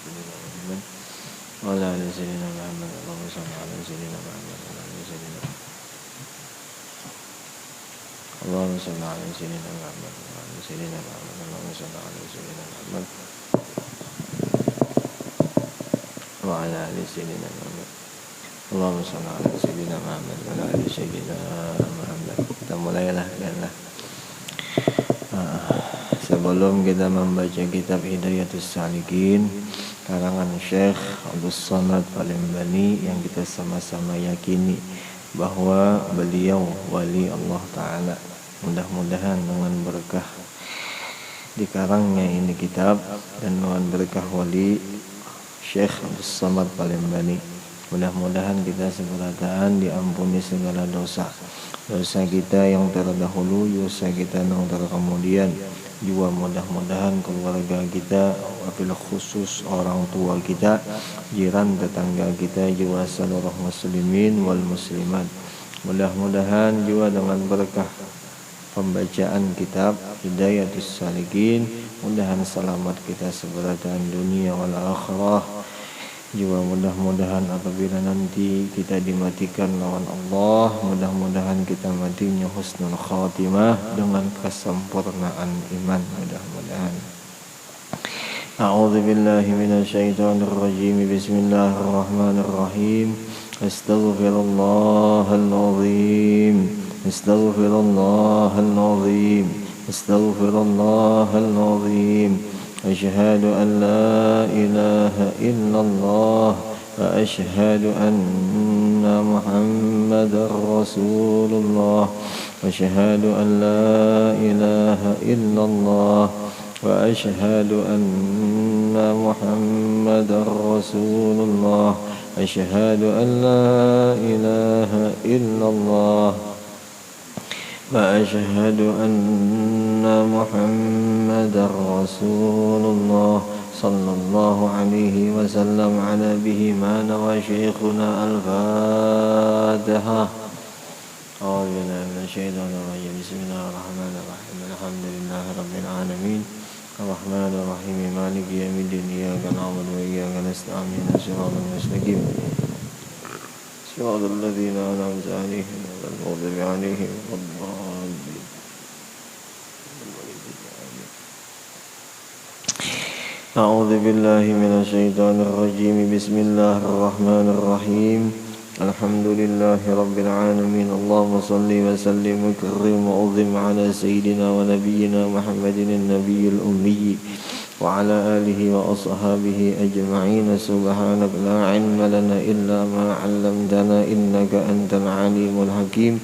سيدنا محمد وعلى آل سيدنا محمد اللهم صل على سيدنا محمد وعلى آل سيدنا محمد اللهم صل على سيدنا محمد وعلى آل سيدنا محمد اللهم صل على سيدنا محمد وعلى آل سيدنا محمد اللهم صل على سيدنا محمد وعلى آل سيدنا Muhammad. Kita mulailah ya. Sebelum kita membaca kitab Hidayatus Salikin karangan Syekh Abdus Samad Al-Imbani yang kita sama-sama yakini bahwa beliau wali Allah Ta'ala, mudah-mudahan dengan berkah dikarangnya ini kitab dan dengan berkah wali Syekh Abdus Samad Al-Imbani, mudah-mudahan kita seberataan diampuni segala dosa kita yang terdahulu, dosa kita yang terkemudian, juga mudah-mudahan keluarga kita, wabil khusus orang tua kita, jiran tetangga kita, juga seluruh muslimin wal muslimat. Mudah-mudahan juga dengan berkah pembacaan kitab Hidayatus Salikin, mudahan selamat kita seberataan dunia wal akhirah. Juga mudah-mudahan apabila nanti kita dimatikan lawan Allah, mudah-mudahan kita matinya husnul khatimah dengan kesempurnaan iman, mudah-mudahan. A'udzu billahi minasyaitonir rajim. Bismillahirrahmanirrahim. Astaghfirullahal azim. Astaghfirullahal azim. Astaghfirullahal azim. أشهد أن لا إله إلا الله وأشهد أن محمدا رسول الله أشهد أن لا إله إلا الله وأشهد أن محمدا رسول الله أشهد أن لا إله إلا الله وأشهد أن محمدا رسول الله صلى الله عليه وسلم على به ما نوى شيخنا الفاتحة. أعوذ بالله من الشيطان الرجيم. بسم الله الرحمن الرحيم. الحمد لله رب العالمين الرحمن الرحيم مالك يوم الدين إياك نعبد وإياك نستعين صراط المستقيم صراط الذين أنعمت عليهم غير المغضوب عليهم ولا الضالين. أعوذ بالله من الشيطان الرجيم. بسم الله الرحمن الرحيم. الحمد لله رب العالمين. اللهم صل وسلم وكرم وعظم على سيدنا ونبينا محمد النبي الأمي وعلى آله وأصحابه أجمعين. سبحانك لا علم لنا إلا ما علمتنا إنك أنت العليم الحكيم.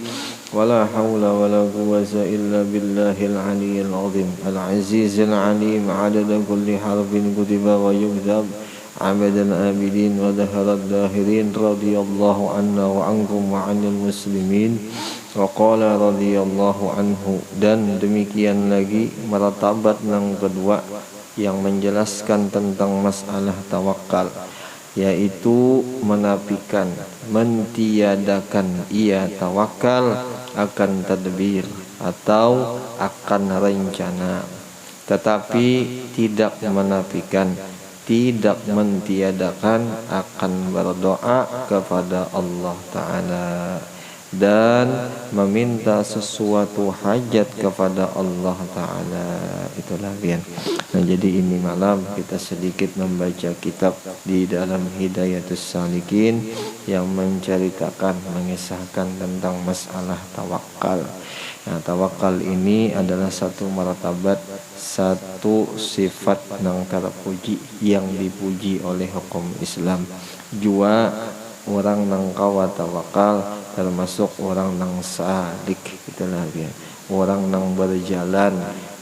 ولا حول ولا قوة إلا بالله العلي العظيم العزيز العليم. عدد كل حرف كتب ويكتب عبد الآبدين ودهر الداهرين. رضي الله عنا وعنكم وعن المسلمين. وقال رضي الله عنه. Dan demikian lagi martabat yang kedua yang menjelaskan tentang masalah tawakal, yaitu menafikan, mentiadakan ia tawakal akan tadbir atau akan rencana, tetapi tidak menafikan, tidak mentiadakan akan berdoa kepada Allah Ta'ala dan meminta sesuatu hajat kepada Allah Ta'ala. Itulah bian. Nah, jadi ini malam kita sedikit membaca kitab di dalam Hidayatus Salikin yang menceritakan, mengisahkan tentang masalah tawakal. Nah, tawakal ini adalah satu martabat, satu sifat yang terpuji, yang dipuji oleh hukum Islam. Jua orang nang kawa tawakal termasuk orang nang salik, itulah dia, orang nang berjalan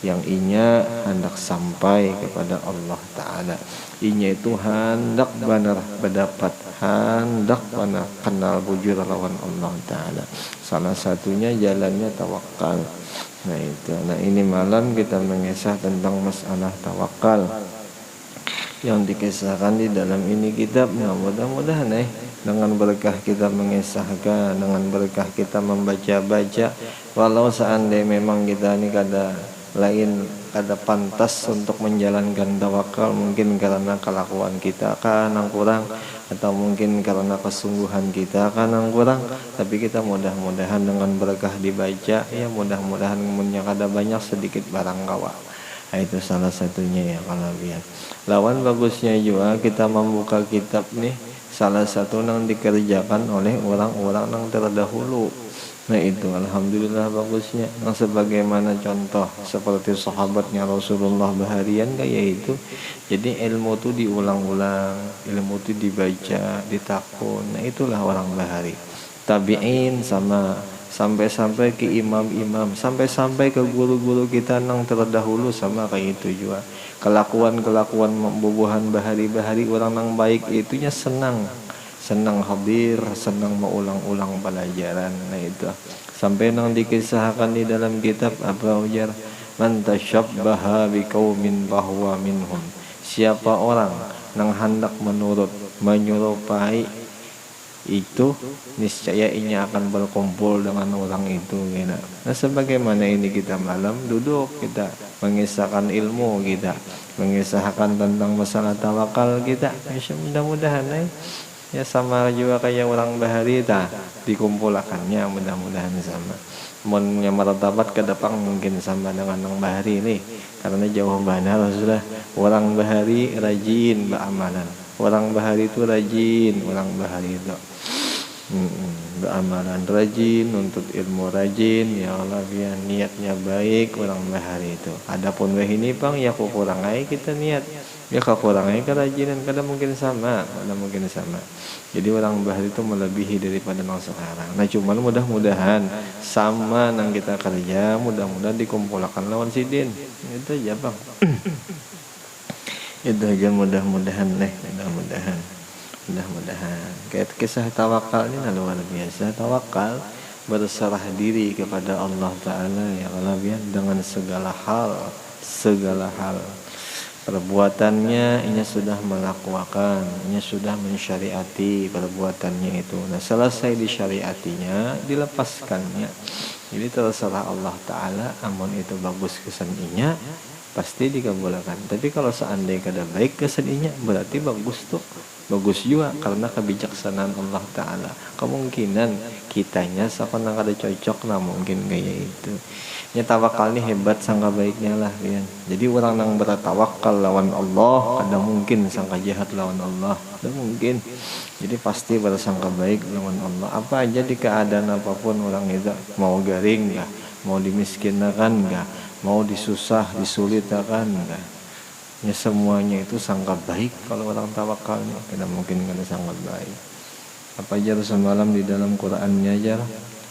yang inya hendak sampai kepada Allah Ta'ala. Inya itu hendak benar berdapat, hendak benar kenal bujur lawan Allah Ta'ala. Salah satunya jalannya tawakal. Nah itu. Nah ini malam kita mengisah tentang masalah tawakal yang dikisahkan di dalam ini kitab. Nah mudah-mudahan dengan berkah kita mengisahkan, dengan berkah kita membaca-baca, walau seandainya memang kita ini kada lain kada pantas untuk menjalankan tawakal, mungkin karena kelakuan kita kan yang kurang, atau mungkin karena kesungguhan kita kan yang kurang. Tapi kita mudah-mudahan dengan berkah dibaca ya, mudah-mudahan punya kada banyak sedikit barang kawa. Nah, itu salah satunya ya kalau lihat. Lawan bagusnya juga kita membuka kitab nih, salah satu yang dikerjakan oleh orang-orang yang terdahulu. Nah itu alhamdulillah bagusnya. Yang sebagaimana contoh seperti sahabatnya Rasulullah Baharian kayak itu. Jadi ilmu itu diulang-ulang, ilmu itu dibaca, ditakun. Nah itulah orang Bahari. Tabi'in sama, sampai-sampai ke imam-imam, sampai-sampai ke guru-guru kita yang terdahulu sama kayak itu juga. Kelakuan-kelakuan membubuhan bahari-bahari orang yang baik itunya senang hadir, senang mengulang-ulang pelajaran. Nah itu sampai nang dikisahkan di dalam kitab apa ujar, man tasyabbaha biqaumin bahwa minhum, siapa orang nang hendak menyerupai itu niscaya ini akan berkumpul dengan orang itu gitu. Nah sebagaimana ini kita malam duduk kita mengisahkan ilmu, kita mengisahkan tentang masalah tawakal kita, mudah-mudahan ya sama juga kayak orang Bahari dikumpulkannya, mudah-mudahan sama. Yang martabat ke depan mungkin sama dengan orang Bahari ini, karena jauh benar sudah. Orang Bahari rajin beramalan, orang Bahari itu rajin, orang Bahari itu beramalan rajin, untuk ilmu rajin, ya Allah ya, niatnya baik orang Bahari itu. Adapun ini pang ya kurang aja kita niat, ya kekurangannya kerajinan kadang mungkin sama. Jadi orang Bahari itu melebihi daripada yang sekarang. Nah cuman mudah-mudahan sama nang kita kerja, mudah-mudahan dikumpulkan lawan sidin. Itu aja bang. Itu aja mudah-mudahan mudah-mudahan. Kayak kisah tawakal ini luar biasa. Tawakal berserah diri kepada Allah Ta'ala ya Allah ya, dengan segala hal perbuatannya. Ini sudah melakukan, ini sudah mensyariati perbuatannya itu. Nah selesai disyariatinya, dilepaskannya, jadi terserah Allah Ta'ala. Amun itu bagus keseninya pasti dikabulkan. Tapi kalau seandainya kada baik keseninya, berarti bagus juga karena kebijaksanaan Allah Ta'ala. Kemungkinan kitanya seakan kada cocok lah, mungkin kayak itu. Ya tawakal ini hebat sangka baiknya lah ya. Jadi orang yang bertawakal lawan Allah kada mungkin sangka jahat lawan Allah, kada mungkin. Jadi pasti bersangka baik lawan Allah. Apa aja di keadaan apapun orang itu, mau garing enggak, mau dimiskinkan enggak, mau disulitkan enggak, ya semuanya itu sangka baik. Kalau orang tawakalnya kada mungkin kada sangka baik. Apa aja semalam di dalam Qur'annya aja,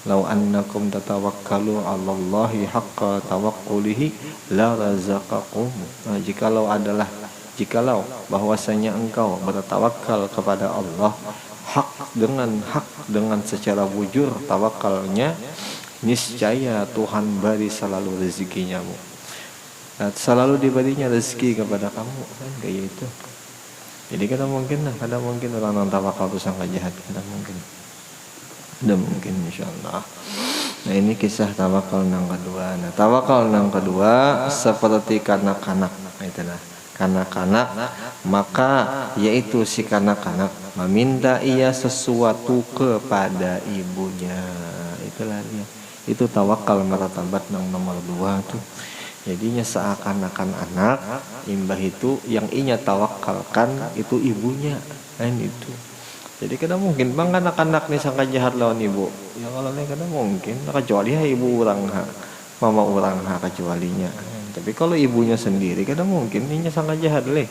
lau annakum tatawakkalu 'alallahi haqqa tawakkulihi la razaqakum. Nah, jikalau bahwasanya engkau bertawakal kepada Allah hak dengan secara bujur tawakalnya, niscaya Tuhan beri selalu rezekinya. Nah, selalu diberinya rezeki kepada kamu kan kayak itu. Jadi kada mungkin orang yang tawakal itu sangat jahat, kada mungkin insyaallah. Nah ini kisah tawakal yang kedua. Nah tawakal yang kedua seperti kanak-kanak, itulah kanak-kanak, maka yaitu si kanak-kanak meminta ia sesuatu kepada ibunya. Itulah dia. Itu tawakal martabat yang nomor 2 tuh. Jadinya seakan-akan anak imbah itu yang inya tawakalkan itu ibunya, kan itu. Jadi kada mungkin bang anak-anak nih sangka jahat lawan ibu. Ya kalau nih kada mungkin, kecuali ibu orang mama orang kecualinya. Tapi kalau ibunya sendiri kada mungkin inya sangka jahat leh.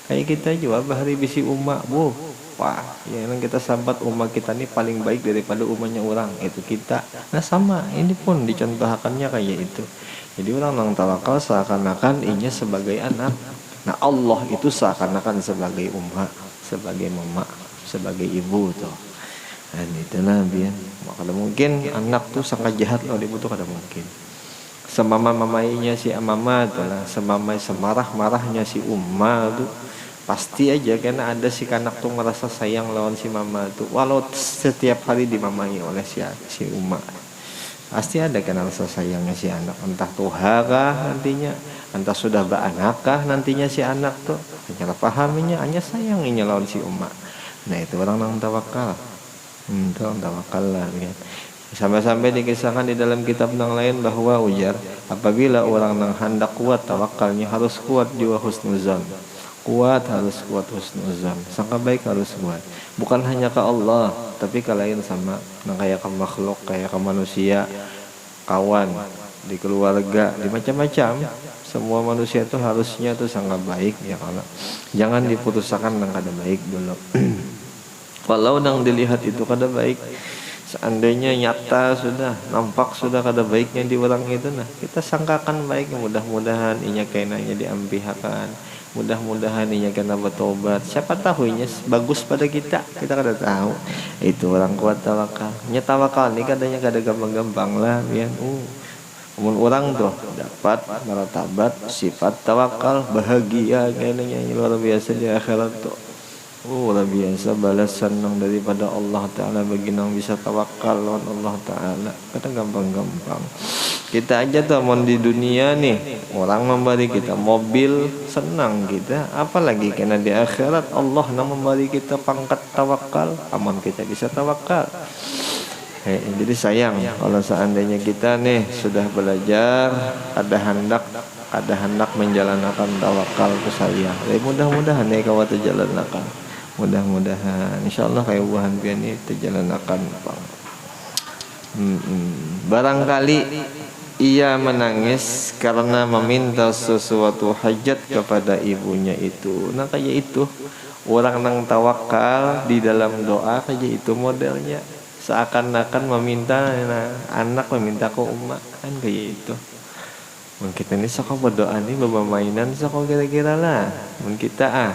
Kayak kita juga bahari bisi umak bu. Wah, ya yang kita sahabat umat kita ini paling baik daripada umatnya orang, itu kita. Nah sama, ini pun dicontohkannya kayak itu. Jadi orang yang tawakal seakan-akan inya sebagai anak. Nah Allah itu seakan-akan sebagai umat, sebagai mama, sebagai ibu tuh. Dan itulah biar. Maka mungkin anak tuh sangat jahat loh, ibu tuh kada mungkin. Semama-mamainya si mama tuh lah, semarah-marahnya si umma tuh. Pasti aja karena ada si kanak tuh ngerasa sayang lawan si mama tuh, walau setiap hari dimamai oleh si umma. pasti ada kan rasa sayangnya si anak, entah tuhara nantinya, entah sudah beranakah nantinya si anak tuh, hanya pahaminya hanya sayanginya lawan si umat. Nah itu orang nang tawakal. Itu orang tawakal lah ya. Sampai-sampai dikisahkan di dalam kitab yang lain bahwa ujar, apabila orang nang hendak kuat tawakalnya harus kuat jiwa husnuzan. Kuat harus kuat husnuzan. Sangka baik harus kuat. Bukan hanya ke Allah, tapi ke lain sama nang kayak ke makhluk, kayak ke manusia, kawan, di keluarga, di macam-macam. Semua manusia itu harusnya tuh sangka baik ya kalau. Jangan diputuskan nang kada baik dulu. Kalau nang dilihat itu kada baik, seandainya nyata sudah nampak sudah kada baiknya di orang itu, nah kita sangkakan baik, mudah-mudahan inya kainanya diampihakan, mudah-mudahan inya kena bertobat, siapa tahu inya bagus pada kita kada tahu. Itu orang kuat tawakal. Nya tawakal ni kadanya kada gampang-gampang lah bian. Namun orang tuh dapat martabat sifat tawakal, bahagia kayaknya luar biasa di akhirat tuh. Luar biasa balasan nang daripada Allah Ta'ala bagi nang bisa tawakal lawan Allah Ta'ala. Kata gampang-gampang. Kita aja tuh mau di dunia nih, orang memberi kita mobil senang kita, apalagi kena di akhirat Allah nang memberi kita pangkat tawakal, aman kita bisa tawakal. Jadi sayang kalau seandainya kita nih sudah belajar ada hendak menjalankan tawakal ke sayang. Mudah-mudahan nih kau terjalankan. Mudah-mudahan insyaallah kayak buahan pian ini terjalankan Bang. Barangkali ia menangis karena meminta sesuatu hajat kepada ibunya itu. Nah kayak itu orang nang tawakal di dalam doa kayak itu modelnya, seakan-akan meminta anak meminta ke umat kan kayak itu. Mungkin kita ini sok berdoa nih mainan sok kira-kira lah. Mungkin kita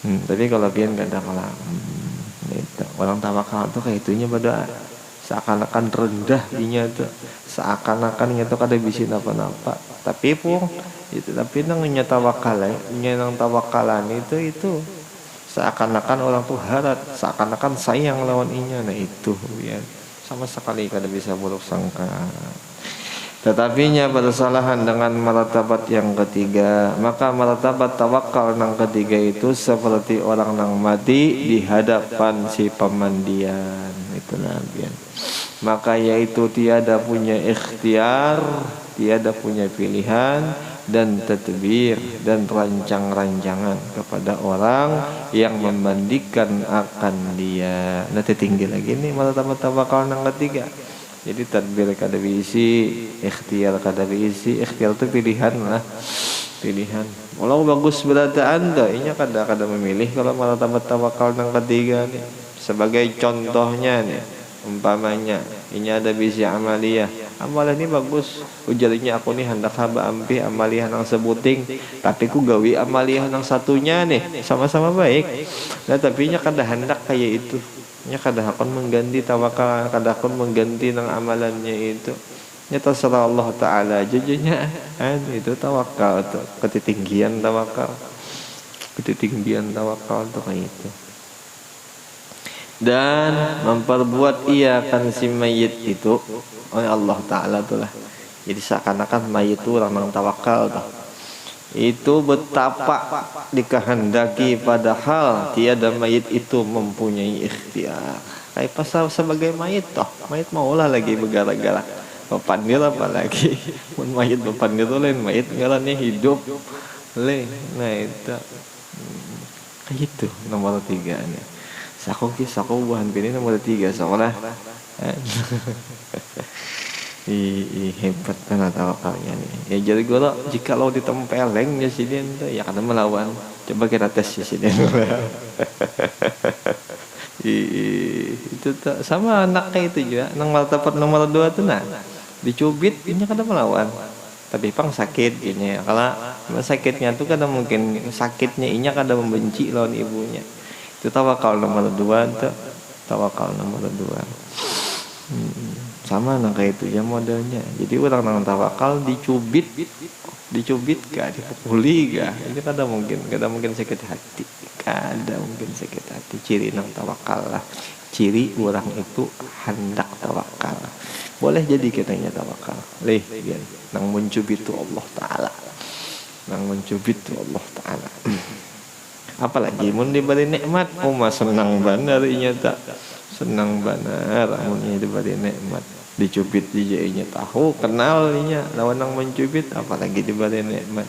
tapi kalau pian kada kalah. Orang tawakal tuh kayak itunya berdoa. Seakan-akan rendah inya tuh. Seakan-akan nya tuh kada bisa apa-apa. Tapi pun itu tapi nang nya tawakal nya nang tawakalan itu seakan-akan orang tuh harap, seakan-akan sayang lawan inya. Nah itu ya. Sama sekali kada bisa buruk sangka. Tetapinya bersalahan dengan martabat yang ketiga, maka martabat tawakal yang ketiga itu seperti orang nang mati di hadapan si pemandian. Itu nabian. Maka yaitu tiada punya ikhtiar, tiada punya pilihan dan tadbir dan rancang-rancangan kepada orang yang memandikan akan dia. Nanti tinggi lagi nih martabat tawakal yang ketiga. Jadi tadbir kada diisi, ikhtiar kada diisi. Ikhtiar itu pilihan lah, pilihan. Walau bagus berataan dah, inya kada memilih kalau martabat tawakal yang ketiga nih. Sebagai contohnya nih, umpamanya, inya ada bisi amaliyah. Amalan ini bagus, ujarnya aku nih hendak haba ampi amaliyah nang sebuting, tapi ku gawi amaliyah nang satunya nih, sama-sama baik. Nah tapi inya kada hendak kayak itu. Nya kada akan mengganti tawakal, kada akan mengganti nang amalannya itu. Nya terserah Allah Ta'ala jadinya itu tawakal tuh, ketinggian tawakal. Ketinggian tawakal tuh kayak itu. Dan memperbuat ia kan si mayit itu oleh Allah Ta'ala tuh lah. Jadi seakan-akan mayit itu orang nang tawakal tuh. Itu betapa dikehendaki padahal tiada mayit itu mempunyai ikhtiar. Kayak pasal sebagai mayit toh, mayit maulah lagi bergara-gara. Pepandir apa lagi? Mun mayit pepandir lain, mayit ngarannya hidup. Nah itu kayak itu nomor 3 nih. Sako buahan pilih nomor 3 seolah. Hebat kan tawakalnya nih. Ya jadi gue lo jika lo ditempeleng ya sini ya karena melawan. Coba kita tes ya sini. Itu sama anaknya itu juga. Nang martabat nomor 2 tuh nah dicubit ini kada melawan. Tapi pang sakit gini ya. Kalau sakitnya tuh kada mungkin sakitnya inya kada membenci lawan ibunya. Itu tawakal nomor 2 tuh. Tawakal nomor 2. Sama nang kayak itu ya modelnya. Jadi orang nang tawakal dicubit gak, dipukuli gak, ini kada mungkin sakit hati, kada mungkin sakit hati. Ciri nang tawakal lah, ciri orang itu hendak tawakal. boleh jadi kitanya tawakal. Leh, biar nang mencubit tu Allah Taala. Nang mencubit tu Allah Taala. Apalagi mun diberi nikmat, mas senang benar inya tak. Senang benar amunnya diberi nikmat. Dicubit dijainya tahu kenal inya lawan nang mencubit, apalagi diberi nikmat.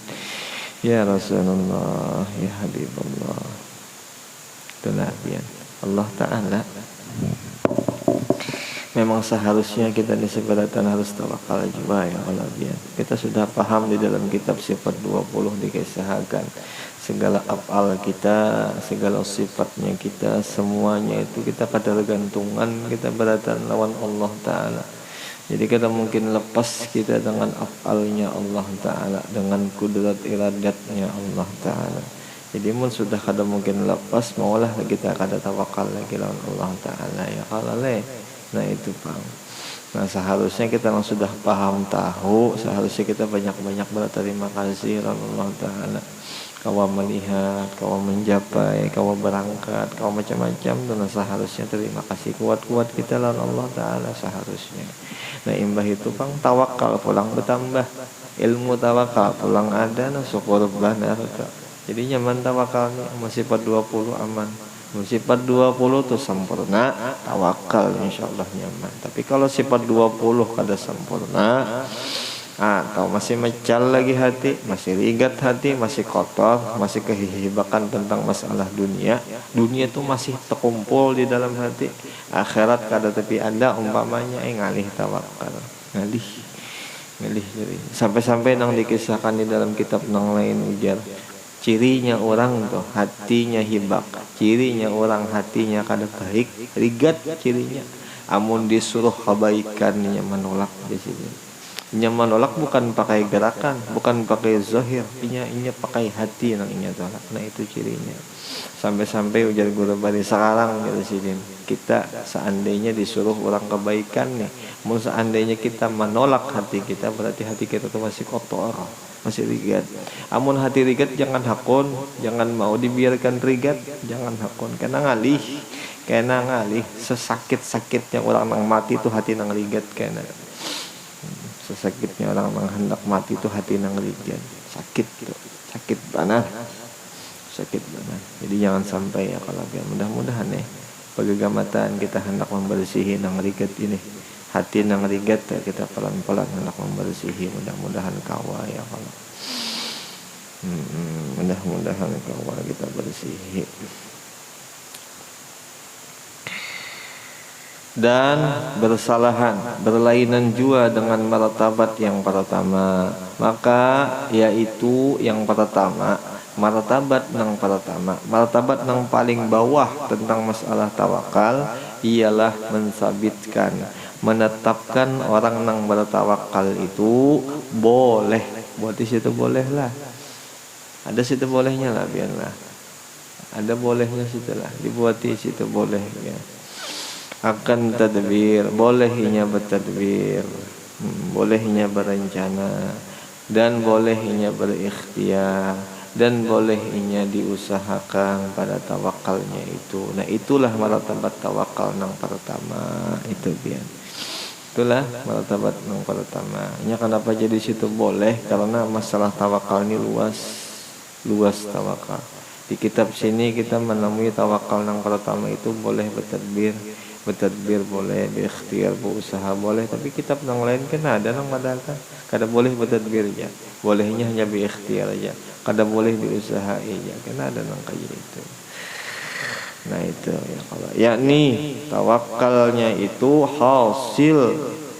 Ya Rasulullah, ya Habibullah. Itulah biar Allah Ta'ala. Memang seharusnya kita di seberatan harus tawakal juga ya Allah biar. Kita sudah paham di dalam kitab sifat 20 dikisahkan segala afal kita, segala sifatnya kita, semuanya itu kita pada gantungan kita beratan lawan Allah Ta'ala. Jadi kita mungkin lepas kita dengan afalnya Allah Ta'ala, dengan kudrat iradatnya Allah Ta'ala. Jadi mun sudah kada mungkin lepas, maulah kita kada tawakal lagi lawan Allah Ta'ala ya kalau leh. Nah itu paham. Nah seharusnya kita yang sudah paham tahu, seharusnya kita banyak-banyak berterima kasih lawan Allah Ta'ala. Kau melihat, kau mencapai, kau berangkat, kau macam-macam, dan seharusnya terima kasih kuat-kuat kita lawan Allah Ta'ala seharusnya. Nah imbah itu pang tawakal pulang bertambah, ilmu tawakal pulang ada, nah syukur benar kak. Jadi nyaman tawakalnya masih 20 aman. Sifat 20 tuh sempurna, tawakal insyaallah nyaman. Tapi kalau sifat 20 kada sempurna, atau masih mecal lagi hati, masih rigat hati, masih kotor, masih kehihibakan tentang masalah dunia. Dunia itu masih terkumpul di dalam hati. Akhirat kada tapi ada umpamanya ngalih tawakal. Ngalih jadi. Sampai-sampai nang dikisahkan di dalam kitab nang lain ujar. Cirinya orang tuh hatinya hibak, cirinya orang hatinya kada baik, rigat cirinya. Amun disuruh kebaikannya menolak di sini. Nya menolak bukan pakai gerakan, bukan pakai zahir, inya pakai hati nang inya tolak. Nah itu cirinya. Sampai-sampai ujar guru bari sekarang di sini. Kita seandainya disuruh orang kebaikan nih, mau seandainya kita menolak hati kita, berarti hati kita tuh masih kotor, masih rigat. Amun hati rigat jangan hakun, jangan mau dibiarkan rigat, jangan hakun. Kena ngalih sesakit-sakitnya orang nang mati itu hati nang rigat kena. Sesakitnya orang nang hendak mati itu hati nang rigat. Sakit tuh, sakit banget. Sakit banget. Jadi jangan sampai ya kalau biar mudah-mudahan pegegamatan kita hendak membersihi nang rigat ini. Hati nang rigat kita pelan-pelan hendak membersihi, mudah-mudahan kawa ya kalau mudah-mudahan kawa kita bersihi. Dan bersalahan, berlainan jua dengan martabat yang pertama. Maka yaitu yang pertama, martabat nang paling bawah tentang masalah tawakal ialah mensabitkan, menetapkan orang nang bertawakal itu boleh. Buat di situ boleh lah. Ada situ bolehnya lah biarlah. Ada bolehnya situ lah. Dibuat di situ boleh ya. Akan tadbir, bolehnya bertadbir, bolehnya berencana, dan bolehnya berikhtiar, dan bolehnya diusahakan pada tawakalnya itu. Nah itulah martabat tawakal nang pertama itu biar. Itulah martabat nang pertama. Nya kenapa jadi situ boleh? Karena masalah tawakal ini luas tawakal. Di kitab sini kita menemui tawakal nang pertama itu boleh bertadbir boleh, berikhtiar, berusaha boleh, tapi kitab yang lain kan ada nang madakan kada boleh bertadbir aja, bolehnya hanya berikhtiar aja, kada boleh diusaha aja, kan ada nang kayak itu. Nah itu ya kalau yakni tawakalnya itu hasil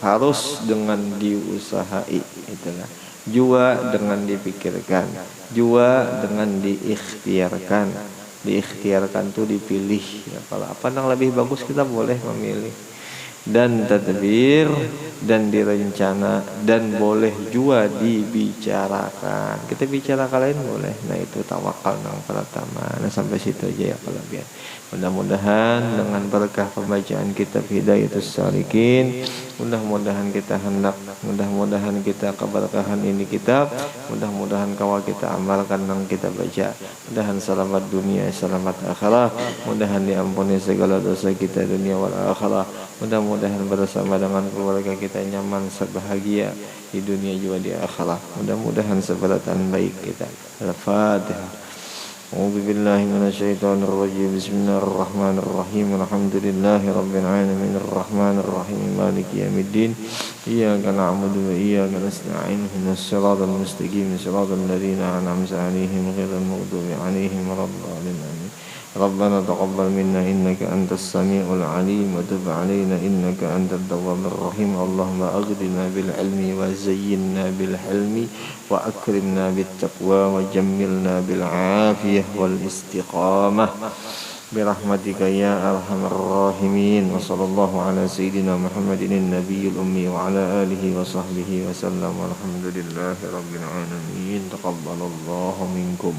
harus dengan diusahai, itulah jua dengan dipikirkan, jua dengan diikhtiarkan. Diikhtiarkan tuh dipilih ya, kalau apa yang lebih bagus kita boleh memilih, dan tadbir dan direncana, dan boleh juga dibicarakan, kita bicara kalian boleh. Nah itu tawakal yang pertama. Nah sampai situ aja ya kalau biar. Mudah-mudahan dengan berkah pembacaan kitab Hidayatus Shaliqin Mudah-mudahan kita hendak, mudah-mudahan kita keberkahan ini kitab, mudah-mudahan kawal kita amalkan dan kita baca. Mudahan selamat dunia, selamat akhirat. Mudahan diampuni segala dosa kita dunia wal akhirat. Mudah-mudahan bersama dengan keluarga kita nyaman sebahagia di dunia juga di akhirat. Mudah-mudahan seberatan baik kita. Al-Fatihah. أعوذ بالله من الشيطان الرجيم بسم الله الرحمن الرحيم الحمد لله رب العالمين الرحمن الرحيم مالك يوم الدين إياك نعبد وإياك نستعين اهدنا الصراط المستقيم صراط الذين أنعمت عليهم غير المغضوب عليهم ولا الضالين آمين ربنا تقبل منا إنك أنت السميع العليم وتب علينا إنك أنت التواب الرحيم اللهم أغننا بالعلم وزينا بالحلم وأكرمنا بالتقوى وجملنا بالعافية والاستقامة برحمتك يا أرحم الراحمين وصلى الله على سيدنا محمد النبي الأمي وعلى آله وصحبه وسلم والحمد لله رب العالمين تقبل الله منكم.